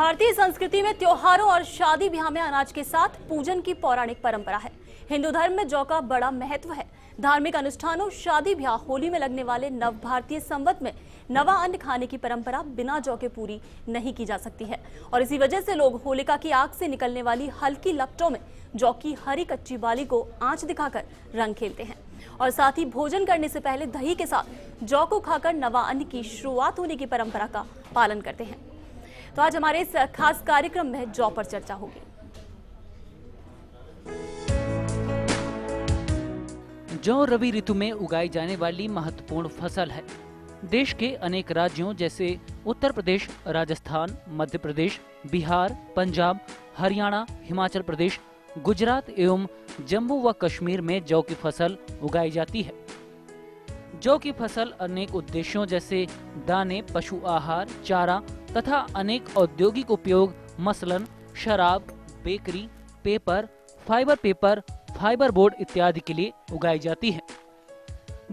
भारतीय संस्कृति में त्योहारों और शादी ब्याह में अनाज के साथ पूजन की पौराणिक परंपरा है। हिंदू धर्म में जौ का बड़ा महत्व है। धार्मिक अनुष्ठानों, शादी ब्याह, होली में लगने वाले नव भारतीय संवत में नवा अन्न खाने की परंपरा बिना जौ के पूरी नहीं की जा सकती है और इसी वजह से लोग होलिका की आग से निकलने वाली हल्की लपटों में जौ की हरी कच्ची बाली को आंच दिखाकर रंग खेलते हैं और साथ ही भोजन करने से पहले दही के साथ जौ को खाकर नवा अन्न की शुरुआत होने की परंपरा का पालन करते हैं। तो आज हमारे इस खास कार्यक्रम में जौ पर चर्चा होगी। जौ रबी ऋतु में उगाई जाने वाली महत्वपूर्ण फसल है। देश के अनेक राज्यों जैसे उत्तर प्रदेश, राजस्थान, मध्य प्रदेश, बिहार, पंजाब, हरियाणा, हिमाचल प्रदेश, गुजरात एवं जम्मू व कश्मीर में जौ की फसल उगाई जाती है। जौ की फसल अनेक उद्देश्यों जैसे दाने, पशु आहार, चारा तथा अनेक औद्योगिक उपयोग मसलन शराब, बेकरी, पेपर, फाइबर बोर्ड इत्यादि के लिए उगाई जाती है।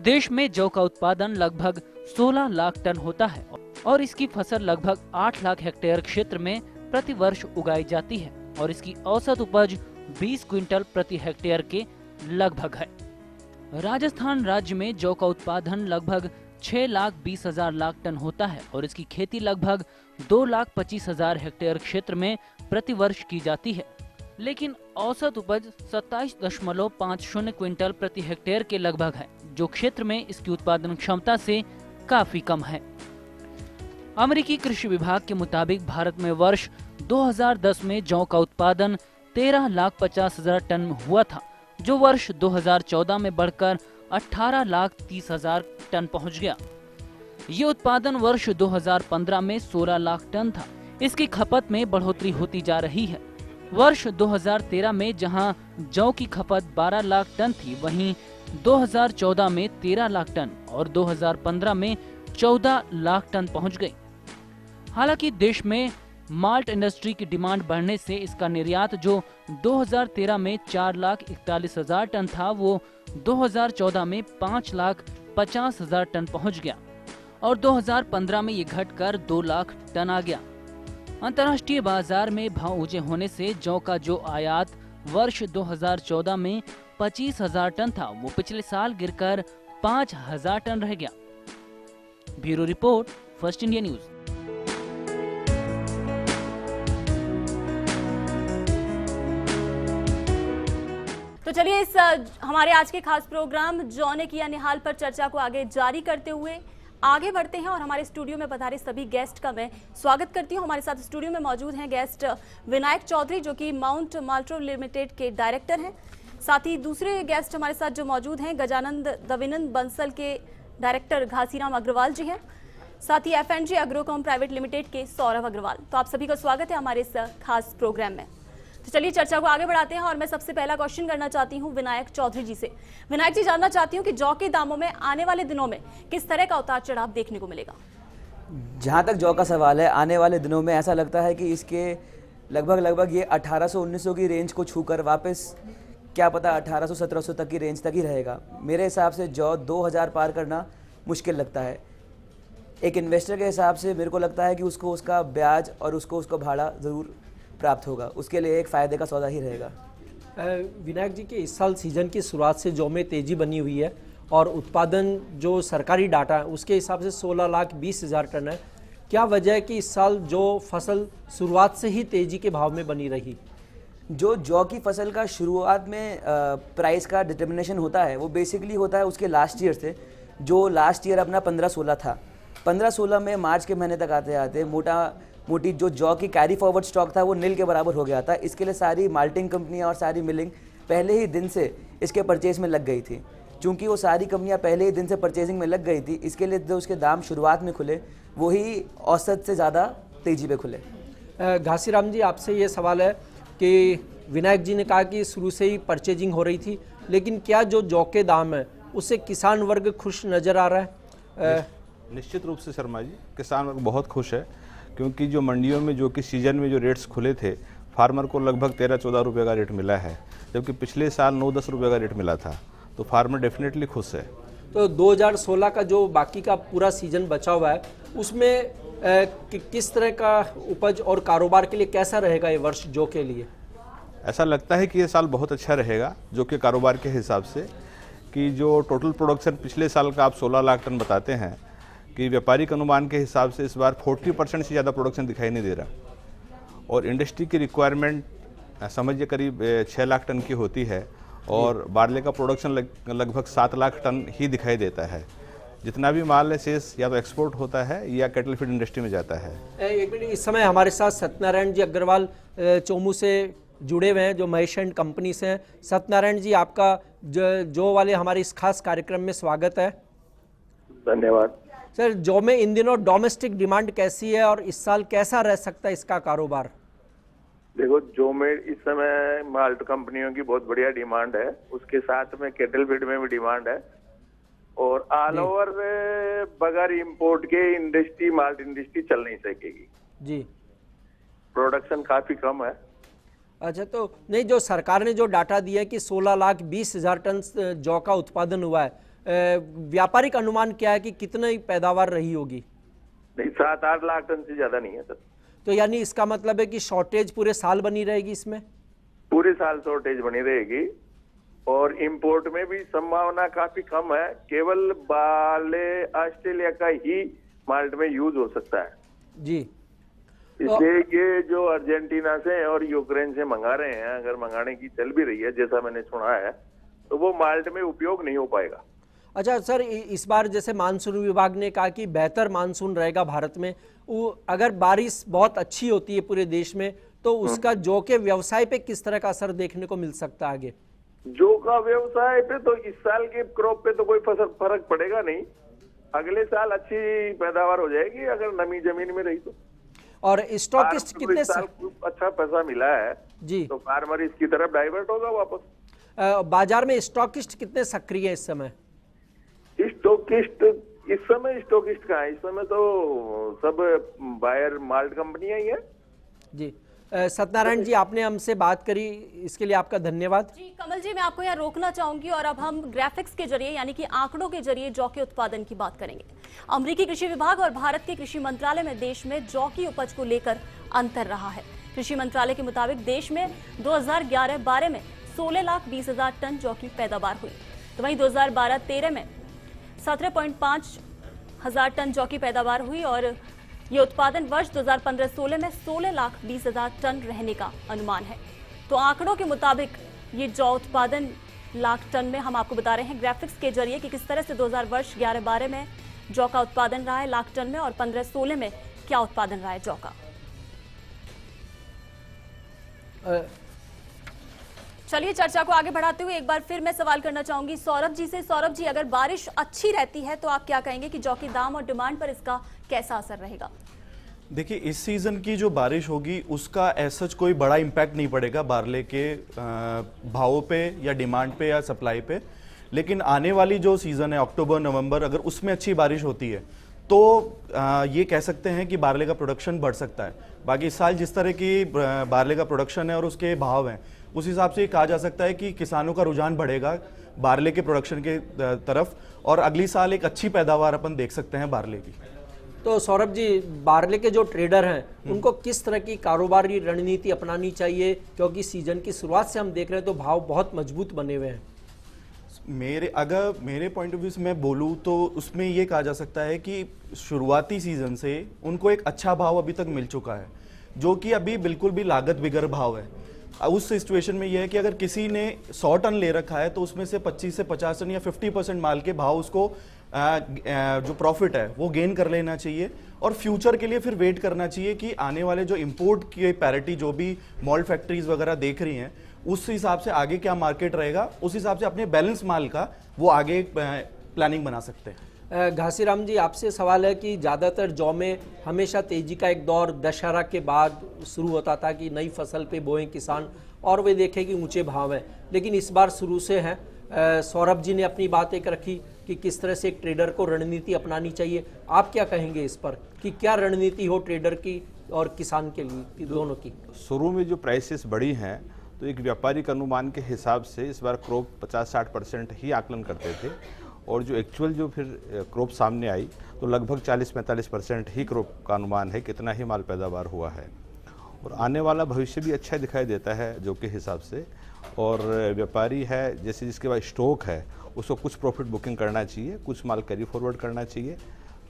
देश में जौ का उत्पादन लगभग 16 लाख टन होता है और इसकी फसल लगभग 8 लाख हेक्टेयर क्षेत्र में प्रति वर्ष उगाई जाती है और इसकी औसत उपज 20 क्विंटल प्रति हेक्टेयर के लगभग है। राजस्थान राज्य में जौ का उत्पादन लगभग 6,20,000 लाख टन होता है और इसकी खेती लगभग 2,25,000 हेक्टेयर क्षेत्र में प्रति वर्ष की जाती है, लेकिन औसत उपज 27.50 क्विंटल प्रति हेक्टेयर के लगभग है, जो क्षेत्र में इसकी उत्पादन क्षमता से काफी कम है। अमेरिकी कृषि विभाग के मुताबिक भारत में वर्ष 2010 में जौ का उत्पादन 13,50,000 टन हुआ था, जो वर्ष 2014 में बढ़कर 18,30,000 टन पहुंच गया। ये उत्पादन वर्ष 2015 में 16 लाख टन था। इसकी खपत में बढ़ोतरी होती जा रही है। वर्ष 2013 में जहां जौ की खपत 12 लाख टन थी, वहीं 2014 में 13 लाख टन और 2015 में 14 लाख टन पहुंच गई। हालांकि देश में माल्ट इंडस्ट्री की डिमांड बढ़ने से इसका निर्यात जो 2013 में 4,41,000 टन था, वो 2014 में 5,50,000 टन पहुंच गया और 2015 में ये घटकर 2 लाख टन आ गया। अंतर्राष्ट्रीय बाजार में भाव ऊंचे होने से जौ का जो आयात वर्ष 2014 में 25,000 टन था, वो पिछले साल गिरकर 5,000 टन रह गया। Bureau report, first India news. तो चलिए इस हमारे आज के खास प्रोग्राम जौ ने किया निहाल पर चर्चा को आगे जारी करते हुए आगे बढ़ते हैं और हमारे स्टूडियो में पधारे सभी गेस्ट का मैं स्वागत करती हूं। हमारे साथ स्टूडियो में मौजूद हैं गेस्ट विनायक चौधरी, जो कि माउंट माल्ट्रो लिमिटेड के डायरेक्टर हैं। साथ ही दूसरे गेस्ट हमारे साथ जो मौजूद हैं गजानंद दविनंद बंसल के डायरेक्टर घासीराम अग्रवाल जी हैं। साथ ही FNG एग्रोकॉम प्राइवेट लिमिटेड के सौरभ अग्रवाल। तो आप सभी का स्वागत है हमारे इस खास प्रोग्राम में। तो चलिए चर्चा को आगे बढ़ाते हैं और मैं सबसे पहला क्वेश्चन करना चाहती हूं विनायक चौधरी जी से। विनायक जी, जानना चाहती हूं कि जौ के दामों में आने वाले दिनों में किस तरह का उतार चढ़ाव देखने को मिलेगा? जहां तक जौ का सवाल है, आने वाले दिनों में ऐसा लगता है कि इसके लगभग ये 1800-1900 की रेंज को छूकर वापस क्या पता 1800-1700 तक की रेंज तक ही रहेगा। मेरे हिसाब से जौ 2000 पार करना मुश्किल लगता है। एक इन्वेस्टर के हिसाब से मेरे को लगता है कि उसको उसका ब्याज और उसको भाड़ा ज़रूर प्राप्त होगा, उसके लिए एक फ़ायदे का सौदा ही रहेगा। विनायक जी के इस साल सीजन की शुरुआत से जौ में तेज़ी बनी हुई है और उत्पादन जो सरकारी डाटा है उसके हिसाब से 16,20,000 टन है। क्या वजह है कि इस साल जो फसल शुरुआत से ही तेज़ी के भाव में बनी रही? जो जौ की फसल का शुरुआत में प्राइस का डिटर्मिनेशन होता है वो बेसिकली होता है उसके लास्ट ईयर से। जो लास्ट ईयर अपना 15-16 था, 15-16 में मार्च के महीने तक आते आते मोटी जो जौ की कैरी फॉरवर्ड स्टॉक था वो नील के बराबर हो गया था। इसके लिए सारी माल्टिंग कंपनियां और सारी मिलिंग पहले ही दिन से इसके परचेज में लग गई थी। चूंकि वो सारी कंपनियां पहले ही दिन से परचेजिंग में लग गई थी, इसके लिए जो उसके दाम शुरुआत में खुले वही औसत से ज़्यादा तेज़ी पे खुले। घासीराम जी, आपसे ये सवाल है कि विनायक जी ने कहा कि शुरू से ही परचेजिंग हो रही थी, लेकिन क्या जो जौ के दाम है उससे किसान वर्ग खुश नज़र आ रहा है? निश्चित रूप से शर्मा जी, किसान वर्ग बहुत खुश है, क्योंकि जो मंडियों में जो कि सीजन में जो रेट्स खुले थे, फार्मर को लगभग 13-14 रुपये का रेट मिला है, जबकि पिछले साल 9-10 रुपये का रेट मिला था। तो फार्मर डेफिनेटली खुश है। तो 2016 का जो बाकी का पूरा सीजन बचा हुआ है उसमें किस तरह का उपज और कारोबार के लिए कैसा रहेगा ये वर्ष जौ के लिए? ऐसा लगता है कि ये साल बहुत अच्छा रहेगा जो कि कारोबार के हिसाब से, कि जो टोटल प्रोडक्शन पिछले साल का आप 16 लाख टन बताते हैं, कि व्यापारिक अनुमान के हिसाब से इस बार 40% से ज़्यादा प्रोडक्शन दिखाई नहीं दे रहा और इंडस्ट्री की रिक्वायरमेंट समझिए करीब 6 लाख टन की होती है और बारले का प्रोडक्शन लगभग 7 लाख टन ही दिखाई देता है। जितना भी माल है शेष या तो एक्सपोर्ट होता है या कैटल फीड इंडस्ट्री में जाता है। एक मिनट, इस समय हमारे साथ सत्यनारायण जी अग्रवाल चोमू से जुड़े हुए हैं जो महेश एंड कंपनी से हैं। सत्यनारायण जी, आपका जौ वाले हमारे इस खास कार्यक्रम में स्वागत है। धन्यवाद सर, जौ में इन दिनों डोमेस्टिक डिमांड कैसी है और इस साल कैसा रह सकता है इसका कारोबार? देखो, जौ में इस समय माल्ट कंपनियों की बहुत बढ़िया डिमांड है, उसके साथ में केटल फीड में भी डिमांड है और ऑल ओवर बगैर इंपोर्ट के इंडस्ट्री माल्ट इंडस्ट्री चल नहीं सकेगी जी। प्रोडक्शन काफी कम है। अच्छा, तो नहीं, जो सरकार ने जो डाटा दिया है कि 16,20,000 टन जौ का उत्पादन हुआ है, व्यापारिक अनुमान क्या है कि कितनी पैदावार रही होगी? नहीं, 7-8 लाख टन से ज्यादा नहीं है सर। तो यानी इसका मतलब है कि शॉर्टेज पूरे साल बनी रहेगी इसमें? पूरे साल शॉर्टेज बनी रहेगी और इंपोर्ट में भी संभावना काफी कम है। केवल बाले ऑस्ट्रेलिया का ही माल्ट में यूज हो सकता है जी। इसलिए ये जो अर्जेंटीना से और यूक्रेन से मंगा रहे हैं, अगर मंगाने की चल भी रही है जैसा मैंने सुना है, तो वो माल्ट में उपयोग नहीं हो पाएगा। अच्छा सर, इस बार जैसे मानसून विभाग ने कहा कि बेहतर मानसून रहेगा भारत में, अगर बारिश बहुत अच्छी होती है पूरे देश में तो उसका जौ के व्यवसाय पे किस तरह का असर देखने को मिल सकता है आगे? जौ का व्यवसाय पे तो इस साल के क्रॉप पे तो कोई फर्क पड़ेगा नहीं, अगले साल अच्छी पैदावार हो जाएगी अगर नमी जमीन में रही तो। और स्टॉकिस्ट कितने साल अच्छा पैसा मिला है जी, तो फार्मर इसकी तरफ डाइवर्ट होगा वापस। बाजार में स्टॉकिस्ट कितने सक्रिय है इस समय? स्टॉकिस्ट इस समय स्टॉकिस्ट कहाँ है? इस समय तो सब बायर माल्ट कंपनियां ही है जी। सत्यनारायण जी, आपने हमसे बात करी, इसके लिए आपका धन्यवाद। जी कमल जी, मैं आपको यहाँ रोकना चाहूंगी और अब हम ग्राफिक्स के जरिए यानी कि आंकड़ों के जरिए जौ के उत्पादन की बात करेंगे। अमेरिकी कृषि विभाग और भारत के कृषि मंत्रालय में देश में जौ की उपज को लेकर अंतर रहा है। कृषि मंत्रालय के मुताबिक देश में 2011-12 में 16,20,000 टन जौ की पैदावार हुई, तो वहीं 2012-13 में 17.5 हजार टन जौ की पैदावार हुई और ये उत्पादन वर्ष 2015-16 में 16,20,000 टन रहने का अनुमान है। तो आंकड़ों के मुताबिक ये जौ उत्पादन लाख टन में हम आपको बता रहे हैं ग्राफिक्स के जरिए कि किस तरह से 2011-12 में जौ का उत्पादन रहा है लाख टन में और 15-16 में क्या उत्पादन रहा है जौ का। चलिए चर्चा को आगे बढ़ाते हुए एक बार फिर मैं सवाल करना चाहूंगी सौरभ जी से। सौरभ जी, अगर बारिश अच्छी रहती है तो आप क्या कहेंगे कि जौ के दाम और डिमांड पर इसका कैसा असर रहेगा? देखिए, इस सीजन की जो बारिश होगी उसका ऐसा कोई बड़ा इम्पैक्ट नहीं पड़ेगा बारले के भावों पे या डिमांड पे या सप्लाई पे, लेकिन आने वाली जो सीजन है अक्टूबर नवंबर, अगर उसमें अच्छी बारिश होती है तो ये कह सकते हैं कि बारले का प्रोडक्शन बढ़ सकता है। बाकी इस साल जिस तरह की बारले का प्रोडक्शन है और उसके भाव हैं उस हिसाब से कहा जा सकता है कि किसानों का रुझान बढ़ेगा बारले के प्रोडक्शन के तरफ और अगली साल एक अच्छी पैदावार अपन देख सकते हैं बारले की। तो सौरभ जी, बारले के जो ट्रेडर हैं उनको किस तरह की कारोबारी रणनीति अपनानी चाहिए, क्योंकि सीजन की शुरुआत से हम देख रहे हैं तो भाव बहुत मजबूत बने हुए हैं? मेरे पॉइंट ऑफ व्यू से मैं बोलूँ तो उसमें ये कहा जा सकता है कि शुरुआती सीजन से उनको एक अच्छा भाव अभी तक मिल चुका है जो कि अभी बिल्कुल भी लागत बिगर भाव है। उस सिचुएशन में यह है कि अगर किसी ने 100 टन ले रखा है तो उसमें से 25 से 50 टन या 50% माल के भाव उसको जो प्रॉफिट है वो गेन कर लेना चाहिए और फ्यूचर के लिए फिर वेट करना चाहिए कि आने वाले जो इंपोर्ट की पैरिटी जो भी मॉल्ट फैक्ट्रीज वगैरह देख रही हैं उस हिसाब से आगे क्या मार्केट रहेगा, उस हिसाब से अपने बैलेंस माल का वो आगे प्लानिंग बना सकते हैं। घासीराम जी, आपसे सवाल है कि ज़्यादातर जौ में हमेशा तेजी का एक दौर दशहरा के बाद शुरू होता था कि नई फसल पे बोएं किसान और वे देखें कि ऊंचे भाव हैं, लेकिन इस बार शुरू से है। सौरभ जी ने अपनी बात एक रखी कि किस तरह से एक ट्रेडर को रणनीति अपनानी चाहिए। आप क्या कहेंगे इस पर कि क्या रणनीति हो ट्रेडर की और किसान के लिए दोनों की? शुरू में जो प्राइसेस बढ़ी हैं तो एक व्यापारिक अनुमान के हिसाब से इस बार क्रॉप 50-60% ही आकलन करते थे और जो एक्चुअल जो फिर क्रॉप सामने आई तो लगभग 40-45% ही क्रॉप का अनुमान है कितना ही माल पैदावार हुआ है। और आने वाला भविष्य भी अच्छा दिखाई देता है जो के हिसाब से। और व्यापारी है जैसे जिसके पास स्टॉक है उसको कुछ प्रॉफिट बुकिंग करना चाहिए, कुछ माल कैरी फॉरवर्ड करना चाहिए,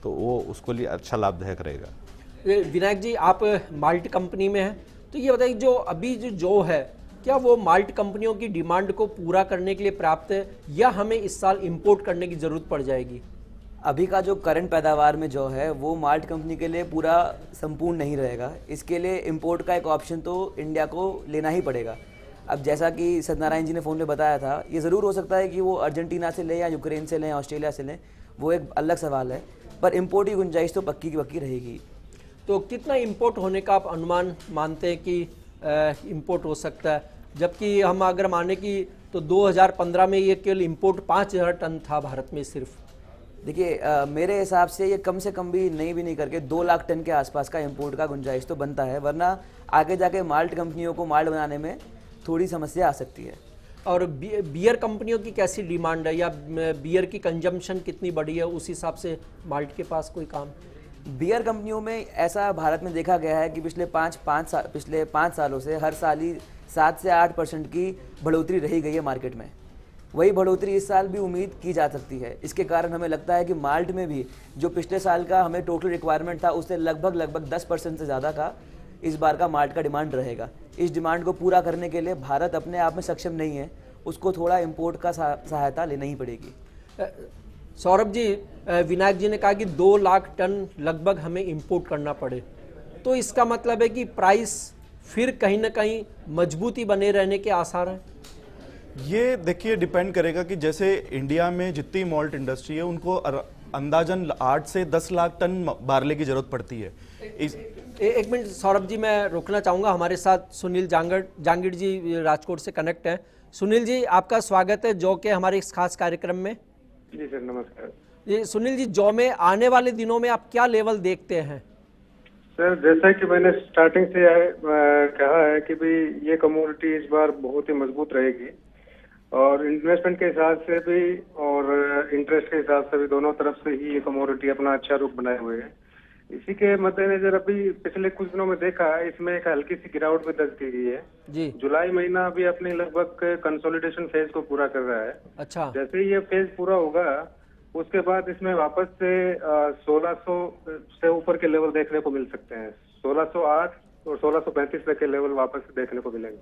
तो वो उसको लिए अच्छा लाभदायक रहेगा। विनायक जी, आप माल्ट कंपनी में हैं, तो ये बताइए जो अभी जो है क्या वो माल्ट कंपनियों की डिमांड को पूरा करने के लिए पर्याप्त है या हमें इस साल इंपोर्ट करने की ज़रूरत पड़ जाएगी? अभी का जो करंट पैदावार में जो है वो माल्ट कंपनी के लिए पूरा संपूर्ण नहीं रहेगा। इसके लिए इंपोर्ट का एक ऑप्शन तो इंडिया को लेना ही पड़ेगा। अब जैसा कि सत्यनारायण जी ने फ़ोन में बताया था, ये ज़रूर हो सकता है कि वो अर्जेंटीना से लें या यूक्रेन से लें या ऑस्ट्रेलिया से लें, वो एक अलग सवाल है, पर इंपोर्ट की गुंजाइश तो पक्की की पक्की रहेगी। तो कितना इंपोर्ट होने का आप अनुमान मानते हैं कि इंपोर्ट हो सकता है? जबकि हम अगर माने कि तो 2015 में ये केवल इंपोर्ट 5000 टन था भारत में सिर्फ। देखिए, मेरे हिसाब से ये कम से कम भी नहीं करके 2 लाख टन के आसपास का इंपोर्ट का गुंजाइश तो बनता है, वरना आगे जाके माल्ट कंपनियों को माल्ट बनाने में थोड़ी समस्या आ सकती है। और बियर कंपनियों की कैसी डिमांड है या बियर की कंजम्पशन कितनी बढ़ी है, उस हिसाब से माल्ट के पास कोई काम? बियर कंपनियों में ऐसा भारत में देखा गया है कि पिछले 5 सालों से हर साल ही 7 से 8% की बढ़ोतरी रही गई है मार्केट में। वही बढ़ोतरी इस साल भी उम्मीद की जा सकती है। इसके कारण हमें लगता है कि माल्ट में भी जो पिछले साल का हमें टोटल रिक्वायरमेंट था उससे लगभग 10% से ज़्यादा का इस बार का माल्ट का डिमांड रहेगा। इस डिमांड को पूरा करने के लिए भारत अपने आप में सक्षम नहीं है, उसको थोड़ा इंपोर्ट का सहायता लेनी ही पड़ेगी। सौरभ जी, विनायक जी ने कहा कि 2 लाख टन लगभग हमें इंपोर्ट करना पड़े, तो इसका मतलब है कि प्राइस फिर कहीं ना कहीं मजबूती बने रहने के आसार हैं? ये देखिए डिपेंड करेगा कि जैसे इंडिया में जितनी मॉल्ट इंडस्ट्री है उनको अंदाजन 8 से 10 लाख टन बारले की जरूरत पड़ती है। एक मिनट सौरभ जी, मैं रोकना चाहूँगा। हमारे साथ सुनील जांगिड़ जी राजकोट से कनेक्ट हैं। सुनील जी, आपका स्वागत है जौ के हमारे इस खास कार्यक्रम में। जी सर, नमस्कार। ये सुनील जी, जौ में आने वाले दिनों में आप क्या लेवल देखते हैं? सर, जैसा कि मैंने स्टार्टिंग से कहा है कि भाई ये कमोडिटी इस बार बहुत ही मजबूत रहेगी और इन्वेस्टमेंट के हिसाब से भी और इंटरेस्ट के हिसाब से भी दोनों तरफ से ही ये कमोडिटी अपना अच्छा रूप बनाए हुए है। इसी के मद्देनजर अभी पिछले कुछ दिनों में देखा इसमें एक हल्की सी गिरावट भी दर्ज की गई है जी। जुलाई महीना अभी अपने लगभग कंसोलिडेशन फेज को पूरा कर रहा है। अच्छा। जैसे ही ये फेज पूरा होगा उसके बाद इसमें वापस से 1600 से ऊपर के लेवल देखने को मिल सकते हैं। 1608 और 1635 तक के लेवल वापस देखने को मिलेंगे।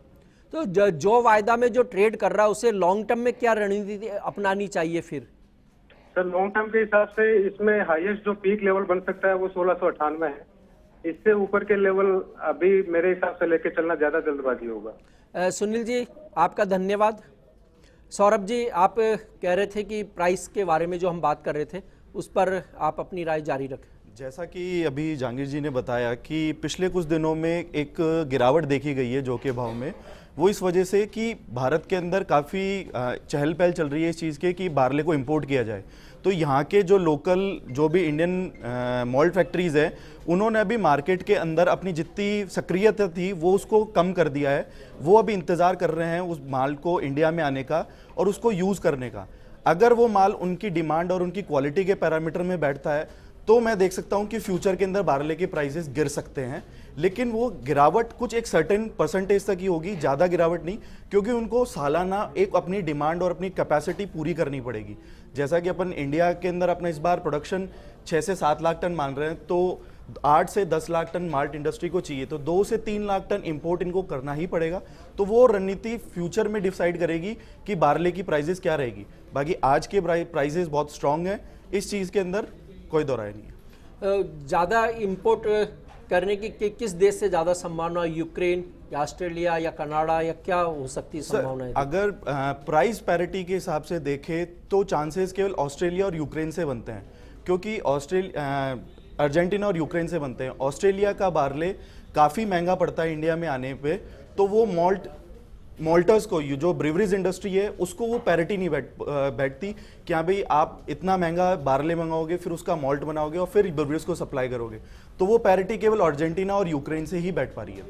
तो जो वायदा में जो ट्रेड कर रहा है उसे लॉन्ग टर्म में क्या रणनीति अपनानी चाहिए फिर? सर, लॉन्ग टर्म के हिसाब से इसमें हाईएस्ट जो पीक लेवल बन सकता है वो 1698 है। इससे ऊपर के लेवल अभी मेरे हिसाब से लेके चलना ज्यादा जल्दबाजी होगा। सुनील जी, आपका धन्यवाद। सौरभ जी, आप कह रहे थे कि प्राइस के बारे में जो हम बात कर रहे थे उस पर आप अपनी राय जारी रखें। जैसा कि अभी जहांगीर जी ने बताया कि पिछले कुछ दिनों में एक गिरावट देखी गई है जौ के भाव में, वो इस वजह से कि भारत के अंदर काफ़ी चहल पहल चल रही है इस चीज़ के कि बारले को इंपोर्ट किया जाए। तो यहाँ के जो लोकल जो भी इंडियन मॉल्ट फैक्ट्रीज़ है उन्होंने अभी मार्केट के अंदर अपनी जितनी सक्रियता थी वो उसको कम कर दिया है। वो अभी इंतज़ार कर रहे हैं उस माल को इंडिया में आने का और उसको यूज़ करने का। अगर वो माल उनकी डिमांड और उनकी क्वालिटी के पैरामीटर में बैठता है तो मैं देख सकता हूं कि फ्यूचर के अंदर बारले के प्राइसेस गिर सकते हैं, लेकिन वो गिरावट कुछ एक सर्टेन परसेंटेज तक ही होगी, ज़्यादा गिरावट नहीं, क्योंकि उनको सालाना एक अपनी डिमांड और अपनी कैपेसिटी पूरी करनी पड़ेगी। जैसा कि अपन इंडिया के अंदर अपना इस बार प्रोडक्शन 6 से 7 लाख टन मान रहे हैं, तो 8 से 10 लाख टन माल्ट इंडस्ट्री को चाहिए, तो 2 से 3 लाख टन इंपोर्ट इनको करना ही पड़ेगा। तो वो रणनीति फ्यूचर में डिसाइड करेगी कि बारले की प्राइजेस क्या रहेगी। बाकी आज के प्राइजेस बहुत स्ट्रांग है, इस चीज़ के अंदर कोई दो राय नहीं है। ज़्यादा इंपोर्ट करने की किस देश से ज़्यादा संभावना, यूक्रेन या ऑस्ट्रेलिया या कनाडा, या क्या हो सकती है संभावना है? अगर प्राइस पैरिटी के हिसाब से देखें तो चांसेस केवल ऑस्ट्रेलिया और यूक्रेन से बनते हैं, क्योंकि अर्जेंटीना और यूक्रेन से बनते हैं। ऑस्ट्रेलिया का बारले काफ़ी महंगा पड़ता है इंडिया में आने पे, तो वो मॉल्टर्स को, जो ब्रिवरीज इंडस्ट्री है उसको वो पैरिटी नहीं बैठती कि हाँ भाई आप इतना महंगा बारले मंगाओगे फिर उसका मॉल्ट बनाओगे और फिर ब्रिवरीज को सप्लाई करोगे, तो वो पैरिटी केवल अर्जेंटीना और यूक्रेन से ही बैठ पा रही है।